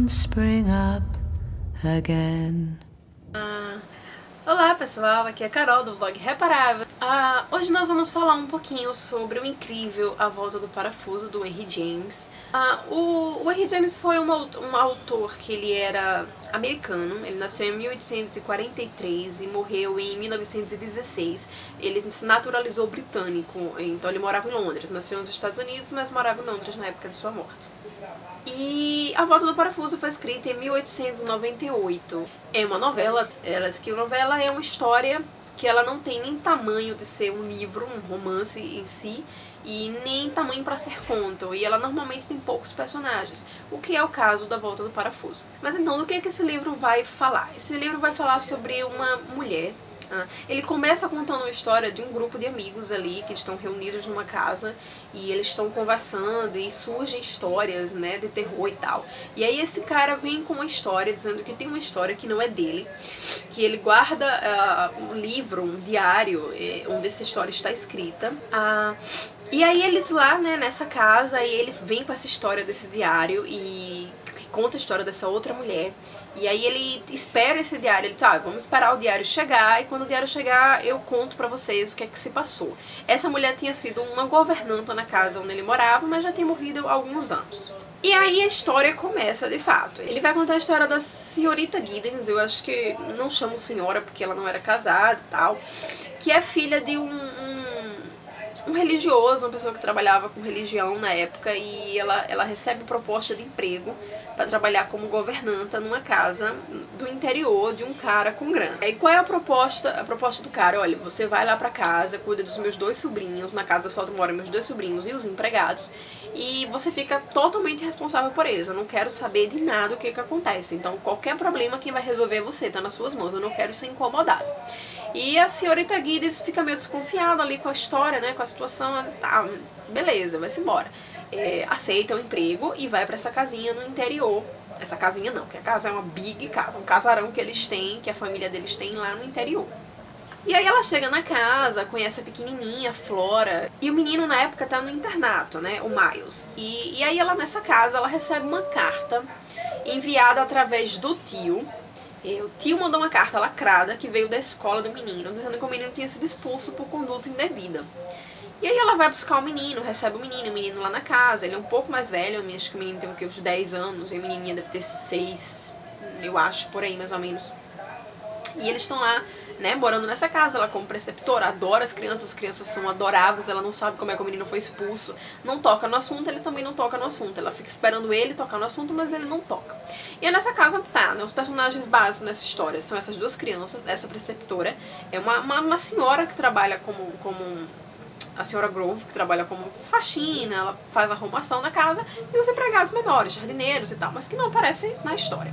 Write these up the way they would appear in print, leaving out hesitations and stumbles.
spring up again. Olá pessoal, aqui é a Carol do blog Reparável. Hoje nós vamos falar um pouquinho sobre o incrível A Volta do Parafuso, do Henry James. O Henry James foi um autor que ele era americano, ele nasceu em 1843 e morreu em 1916. Ele se naturalizou britânico, então ele morava em Londres, nasceu nos Estados Unidos, mas morava em Londres na época de sua morte. E A Volta do Parafuso foi escrita em 1898. É uma novela, que a novela é uma história que ela não tem nem tamanho de ser um livro, um romance em si, e nem tamanho para ser conto, e ela normalmente tem poucos personagens, o que é o caso da Volta do Parafuso. Mas então, do que esse livro vai falar? Esse livro vai falar sobre uma mulher. Ele começa contando a história de um grupo de amigos ali que estão reunidos numa casa e eles estão conversando e surgem histórias, né, de terror e tal. E aí esse cara vem com uma história dizendo que tem uma história que não é dele, que ele guarda um livro, um diário, onde essa história está escrita. E aí eles lá, né, nessa casa, e ele vem com essa história desse diário e que conta a história dessa outra mulher. E aí ele espera esse diário, ele diz, vamos esperar o diário chegar, e quando o diário chegar eu conto pra vocês o que é que se passou. Essa mulher tinha sido uma governanta na casa onde ele morava, mas já tinha morrido há alguns anos. E aí a história começa de fato. Ele vai contar a história da senhorita Giddens, eu acho que não chamo senhora porque ela não era casada e tal, que é filha de um religioso, uma pessoa que trabalhava com religião na época, e ela recebe proposta de emprego para trabalhar como governanta numa casa do interior de um cara com grana. E qual é a proposta? A proposta do cara, olha, você vai lá pra casa, cuida dos meus dois sobrinhos, na casa só moram meus dois sobrinhos e os empregados, e você fica totalmente responsável por eles. Eu não quero saber de nada o que acontece, então qualquer problema quem vai resolver é você, tá nas suas mãos, eu não quero ser incomodado. E a senhorita Giddens fica meio desconfiada ali com a história, né, com a situação, tá, beleza, vai-se embora. Aceita o emprego e vai pra essa casinha no interior. Essa casinha não, porque a casa é uma big casa, um casarão que eles têm, que a família deles tem lá no interior. E aí ela chega na casa, conhece a pequenininha, a Flora, e o menino na época tá no internato, né, o Miles. E aí ela nessa casa, ela recebe uma carta enviada através do tio. O tio mandou uma carta lacrada que veio da escola do menino, dizendo que o menino tinha sido expulso por conduta indevida. E aí ela vai buscar o menino, recebe o menino lá na casa, ele é um pouco mais velho, eu acho que o menino tem uns 10 anos, e a menininha deve ter 6, eu acho, por aí mais ou menos. E eles estão lá, né, morando nessa casa, ela como preceptora, adora as crianças são adoráveis, ela não sabe como é que o menino foi expulso, não toca no assunto, ele também não toca no assunto, ela fica esperando ele tocar no assunto, mas ele não toca. E é nessa casa, tá, né, os personagens básicos nessa história são essas duas crianças, essa preceptora, é uma senhora que trabalha como a senhora Grove, que trabalha como faxina, ela faz arrumação na casa, e os empregados menores, jardineiros e tal, mas que não aparecem na história.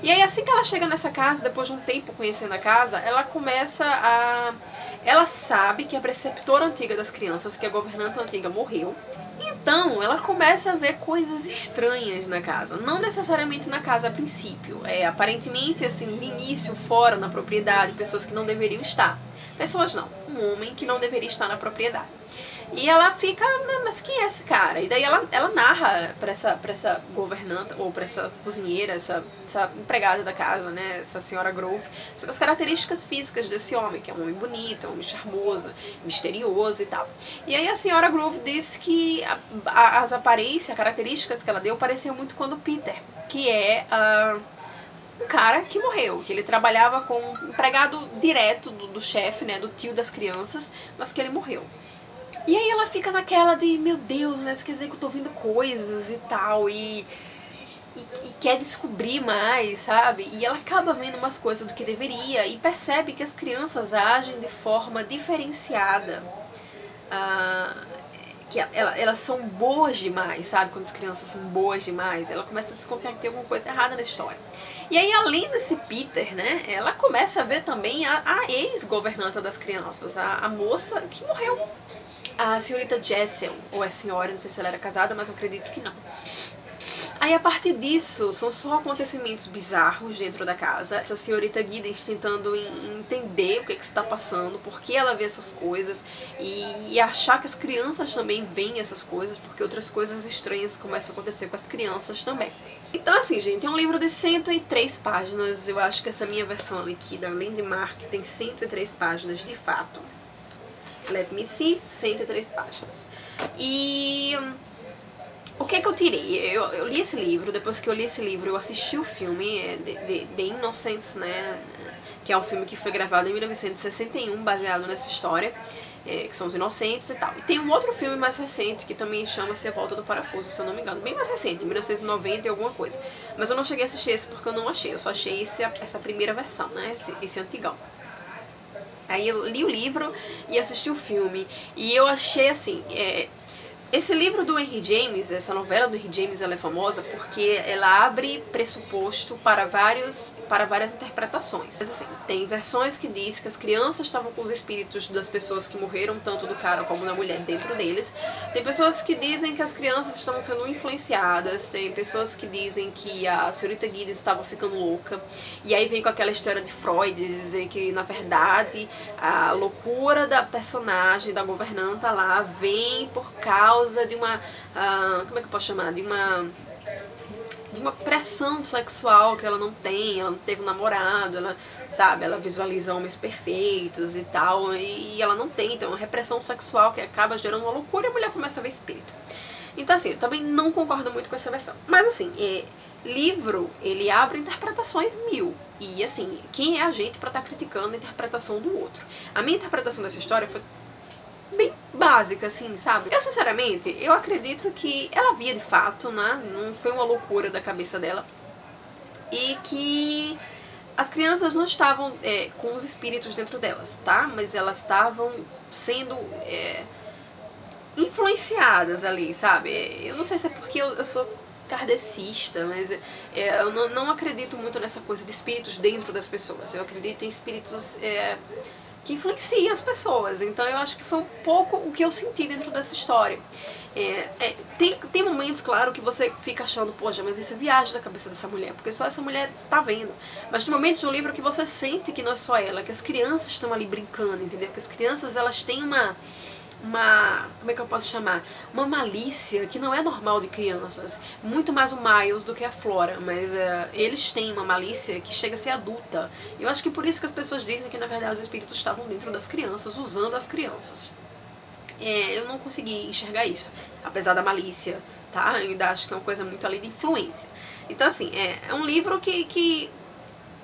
E aí assim que ela chega nessa casa, depois de um tempo conhecendo a casa, ela começa a... Ela sabe que a preceptora antiga das crianças, que a governanta antiga, morreu. Então ela começa a ver coisas estranhas na casa. Não necessariamente na casa a princípio. Aparentemente, assim, no início, fora, na propriedade, pessoas que não deveriam estar. Pessoas não, um homem que não deveria estar na propriedade. E ela fica, mas quem é esse cara? E daí ela narra pra essa governanta, ou pra essa cozinheira, essa empregada da casa, né, essa senhora Grove, as características físicas desse homem, que é um homem bonito, um homem charmoso, misterioso e tal. E aí a senhora Grove diz que as aparências, as características que ela deu pareciam muito com a do Peter, que é um cara que morreu, que ele trabalhava como empregado direto do chefe, né, do tio das crianças, mas que ele morreu. E aí ela fica naquela de, meu Deus, mas quer dizer que eu tô vendo coisas e tal, e quer descobrir mais, sabe? E ela acaba vendo umas coisas do que deveria e percebe que as crianças agem de forma diferenciada. Que elas são boas demais, sabe? Quando as crianças são boas demais, ela começa a desconfiar que tem alguma coisa errada na história. E aí, além desse Peter, né, ela começa a ver também a ex-governanta das crianças, a moça que morreu. A senhorita Jessel, ou é senhora, não sei se ela era casada, mas eu acredito que não. Aí a partir disso, são só acontecimentos bizarros dentro da casa. Essa senhorita Giddens tentando entender o que está passando, por que ela vê essas coisas, e achar que as crianças também veem essas coisas, porque outras coisas estranhas começam a acontecer com as crianças também. Então assim, gente, é um livro de 103 páginas. Eu acho que essa minha versão aqui da Landmark tem 103 páginas de fato. Let me see, 103 páginas. E o que é que eu tirei? Eu li esse livro, depois que eu li esse livro eu assisti o filme The Innocents, né, que é um filme que foi gravado em 1961, baseado nessa história, que são os Inocentes e tal. E tem um outro filme mais recente, que também chama-se A Volta do Parafuso, se eu não me engano, bem mais recente, 1990 e alguma coisa. Mas eu não cheguei a assistir esse porque eu não achei, eu só achei essa primeira versão, né, esse antigão. Aí eu li o livro e assisti o filme, e eu achei assim, esse livro do Henry James, essa novela do Henry James, ela é famosa porque ela abre pressuposto para várias interpretações. Mas assim, tem versões que diz que as crianças estavam com os espíritos das pessoas que morreram, tanto do cara como da mulher, dentro deles. Tem pessoas que dizem que as crianças estavam sendo influenciadas, tem pessoas que dizem que a senhorita Giddens estava ficando louca. E aí vem com aquela história de Freud, de dizer que, na verdade, a loucura da personagem, da governanta lá, vem por causa de uma, como é que eu posso chamar, de uma pressão sexual que ela não tem, ela não teve um namorado, ela, sabe, ela visualiza homens perfeitos e tal, e ela não tem, então é uma repressão sexual que acaba gerando uma loucura e a mulher começa a ver espírito. Então assim, eu também não concordo muito com essa versão, mas assim, livro, ele abre interpretações mil, e assim, quem é a gente pra estar criticando a interpretação do outro? A minha interpretação dessa história foi bem básica, assim, sabe? Eu, sinceramente, eu acredito que ela via de fato, né? Não foi uma loucura da cabeça dela. E que as crianças não estavam com os espíritos dentro delas, tá? Mas elas estavam sendo influenciadas ali, sabe? Eu não sei se é porque eu sou kardecista, mas eu não acredito muito nessa coisa de espíritos dentro das pessoas. Eu acredito em espíritos que influencia as pessoas. Então eu acho que foi um pouco o que eu senti dentro dessa história. Tem momentos, claro, que você fica achando, poxa, mas isso é viagem da cabeça dessa mulher, porque só essa mulher tá vendo. Mas tem momentos no livro que você sente que não é só ela, que as crianças estão ali brincando, entendeu? Que as crianças, elas têm uma como é que eu posso chamar? Uma malícia que não é normal de crianças. Muito mais o Miles do que a Flora, mas eles têm uma malícia que chega a ser adulta. Eu acho que por isso que as pessoas dizem que na verdade os espíritos estavam dentro das crianças, usando as crianças. Eu não consegui enxergar isso, apesar da malícia, tá? Eu ainda acho que é uma coisa muito ali de influência. Então assim, é um livro que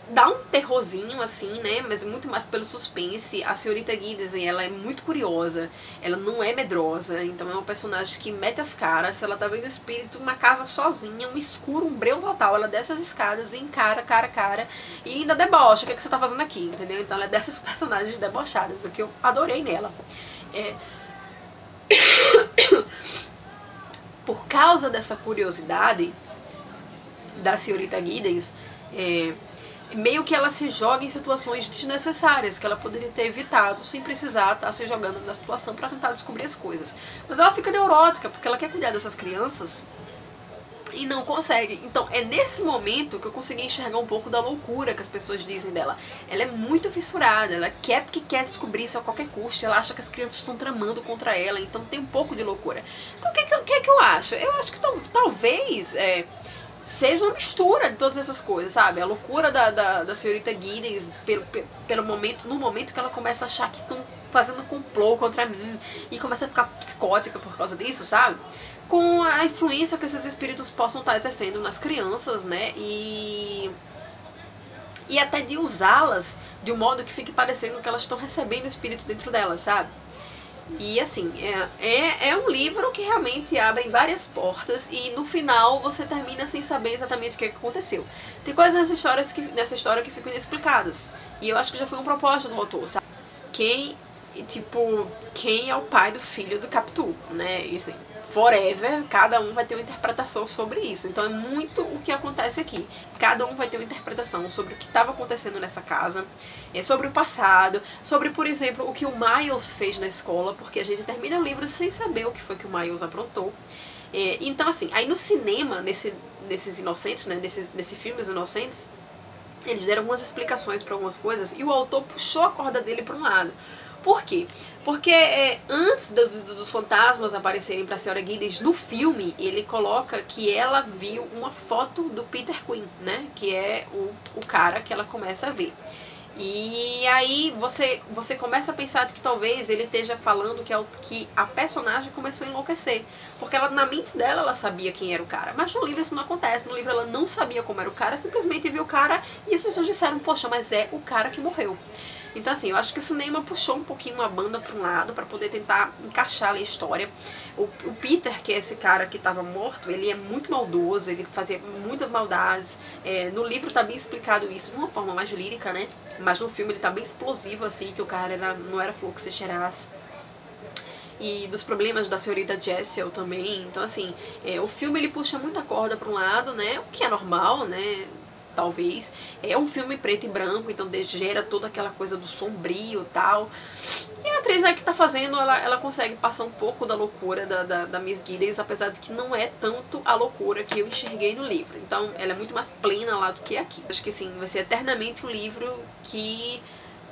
dá um terrorzinho, assim, né, mas muito mais pelo suspense. A senhorita Giddens, ela é muito curiosa, ela não é medrosa, então é uma personagem que mete as caras. Se ela tá vendo espírito na casa sozinha, um escuro, um breu total, ela desce as escadas e encara, cara, e ainda debocha, o que você tá fazendo aqui, entendeu? Então ela é dessas personagens debochadas, o que eu adorei nela. Por causa dessa curiosidade da senhorita Giddens, meio que ela se joga em situações desnecessárias que ela poderia ter evitado sem precisar estar se jogando na situação para tentar descobrir as coisas. Mas ela fica neurótica porque ela quer cuidar dessas crianças e não consegue. Então é nesse momento que eu consegui enxergar um pouco da loucura que as pessoas dizem dela. Ela é muito fissurada, ela quer porque quer descobrir isso a qualquer custo, ela acha que as crianças estão tramando contra ela, então tem um pouco de loucura. Então o que é que eu acho? Eu acho que talvez seja uma mistura de todas essas coisas, sabe? A loucura da senhorita Giddens no momento que ela começa a achar que estão fazendo complô contra mim e começa a ficar psicótica por causa disso, sabe? Com a influência que esses espíritos possam estar exercendo nas crianças, né? E até de usá-las de um modo que fique parecendo que elas estão recebendo o espírito dentro delas, sabe? E assim, é um livro que realmente abre várias portas e no final você termina sem saber exatamente o que aconteceu. Tem coisas nessa história que ficam inexplicadas. E eu acho que já foi um propósito do autor, sabe? Quem é o pai do filho do Capitu, né? E assim, forever, cada um vai ter uma interpretação sobre isso. Então é muito o que acontece aqui. Cada um vai ter uma interpretação sobre o que estava acontecendo nessa casa, sobre o passado, sobre, por exemplo, o que o Miles fez na escola, porque a gente termina o livro sem saber o que foi que o Miles aprontou. Então assim, aí no cinema, nesses Inocentes, né, nesse filme Os Inocentes, eles deram algumas explicações para algumas coisas e o autor puxou a corda dele para um lado. Por quê? Porque antes dos fantasmas aparecerem pra senhora Giddens no filme, ele coloca que ela viu uma foto do Peter Quinn, né? Que é o cara que ela começa a ver. E aí você começa a pensar que talvez ele esteja falando que a personagem começou a enlouquecer. Porque ela, na mente dela ela sabia quem era o cara. Mas no livro isso não acontece. No livro ela não sabia como era o cara, simplesmente viu o cara e as pessoas disseram, poxa, mas é o cara que morreu. Então assim, eu acho que o cinema puxou um pouquinho a banda para um lado para poder tentar encaixar ali a história. O Peter, que é esse cara que estava morto, ele é muito maldoso, ele fazia muitas maldades. No livro tá bem explicado isso de uma forma mais lírica, né? Mas no filme ele tá bem explosivo, assim, que o cara não era flor que se cheirasse. E dos problemas da senhorita Jessel também. Então assim, o filme ele puxa muita corda para um lado, né? O que é normal, né? Talvez. É um filme preto e branco, então gera toda aquela coisa do sombrio e tal. E a atriz que tá fazendo, ela consegue passar um pouco da loucura da Miss Giddens, apesar de que não é tanto a loucura que eu enxerguei no livro. Então ela é muito mais plena lá do que aqui. Acho que sim, vai ser eternamente um livro que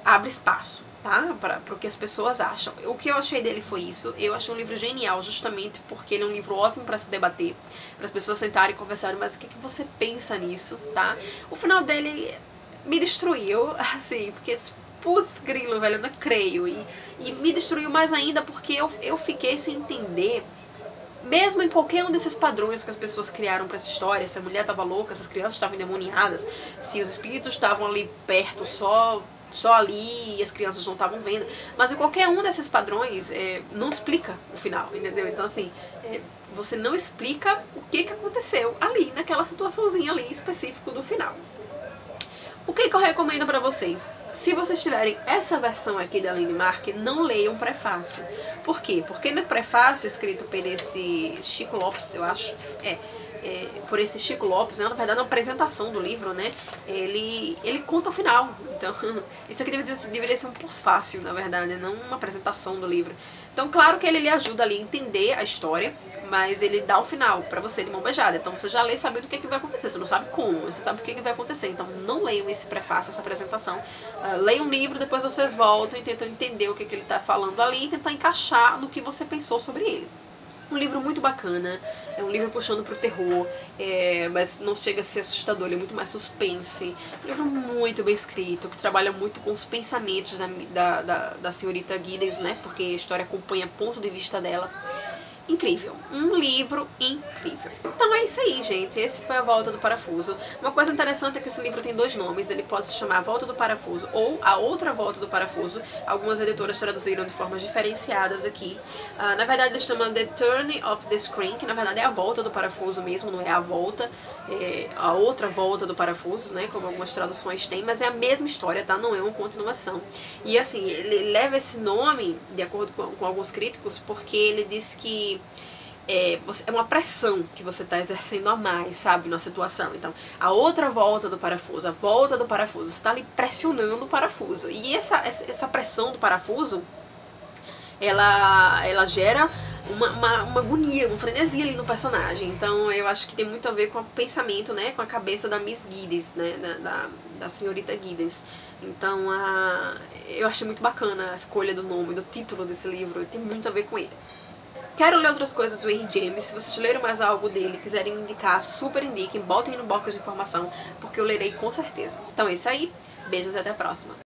abre espaço, tá? Para o que as pessoas acham. O que eu achei dele foi isso. Eu achei um livro genial justamente porque ele é um livro ótimo para se debater, para as pessoas sentarem e conversarem, mas o que você pensa nisso, tá? O final dele me destruiu, assim, porque putz, grilo, velho, eu não creio. E me destruiu mais ainda porque eu fiquei sem entender, mesmo em qualquer um desses padrões que as pessoas criaram pra essa história, se a mulher tava louca, se as crianças estavam endemoniadas, se os espíritos estavam ali perto, só ali e as crianças não estavam vendo. Mas em qualquer um desses padrões não explica o final, entendeu? Então assim, você não explica o que aconteceu ali, naquela situaçãozinha ali específico do final. O que eu recomendo pra vocês? Se vocês tiverem essa versão aqui da Landmark, não leiam o prefácio. Por quê? Porque no prefácio, escrito por esse Chico Lopes, eu acho, por esse Chico Lopes, né, na verdade na apresentação do livro, né, ele conta o final. Então, isso aqui deveria ser um pós-fácil, na verdade, não uma apresentação do livro. Então, claro que ele lhe ajuda ali a entender a história, mas ele dá o final pra você de mão beijada. Então você já lê sabendo o que vai acontecer. Você não sabe como, você sabe o que vai acontecer. Então não leiam esse prefácio, essa apresentação. Leiam um livro, depois vocês voltam e tentam entender o que ele tá falando ali e tentar encaixar no que você pensou sobre ele. Um livro muito bacana, é um livro puxando pro terror, mas não chega a ser assustador, ele é muito mais suspense. Um livro muito bem escrito, que trabalha muito com os pensamentos da senhorita Giddens, né? Porque a história acompanha ponto de vista dela. Incrível, um livro incrível. Então é isso aí, gente, esse foi A Volta do Parafuso. Uma coisa interessante é que esse livro tem dois nomes, ele pode se chamar A Volta do Parafuso ou A Outra Volta do Parafuso. Algumas editoras traduziram de formas diferenciadas aqui. Na verdade ele chama The Turn of the Screen, que na verdade é a volta do parafuso mesmo, não é a volta, a outra volta do parafuso, né, como algumas traduções têm, mas é a mesma história, tá, não é uma continuação. E assim, ele leva esse nome, de acordo com alguns críticos, porque ele diz que é uma pressão que você está exercendo a mais, sabe, na situação. Então, a outra volta do parafuso, a volta do parafuso, você está ali pressionando o parafuso. E essa pressão do parafuso, ela gera uma agonia, uma frenesia ali no personagem. Então, eu acho que tem muito a ver com o pensamento, né, com a cabeça da Miss Giddens, né, da senhorita Giddens. Então, eu achei muito bacana a escolha do nome, do título desse livro, tem muito a ver com ele. Quero ler outras coisas do Henry James. Se vocês leram mais algo dele, quiserem me indicar, super indiquem, botem no box de informação, porque eu lerei com certeza. Então é isso aí, beijos e até a próxima.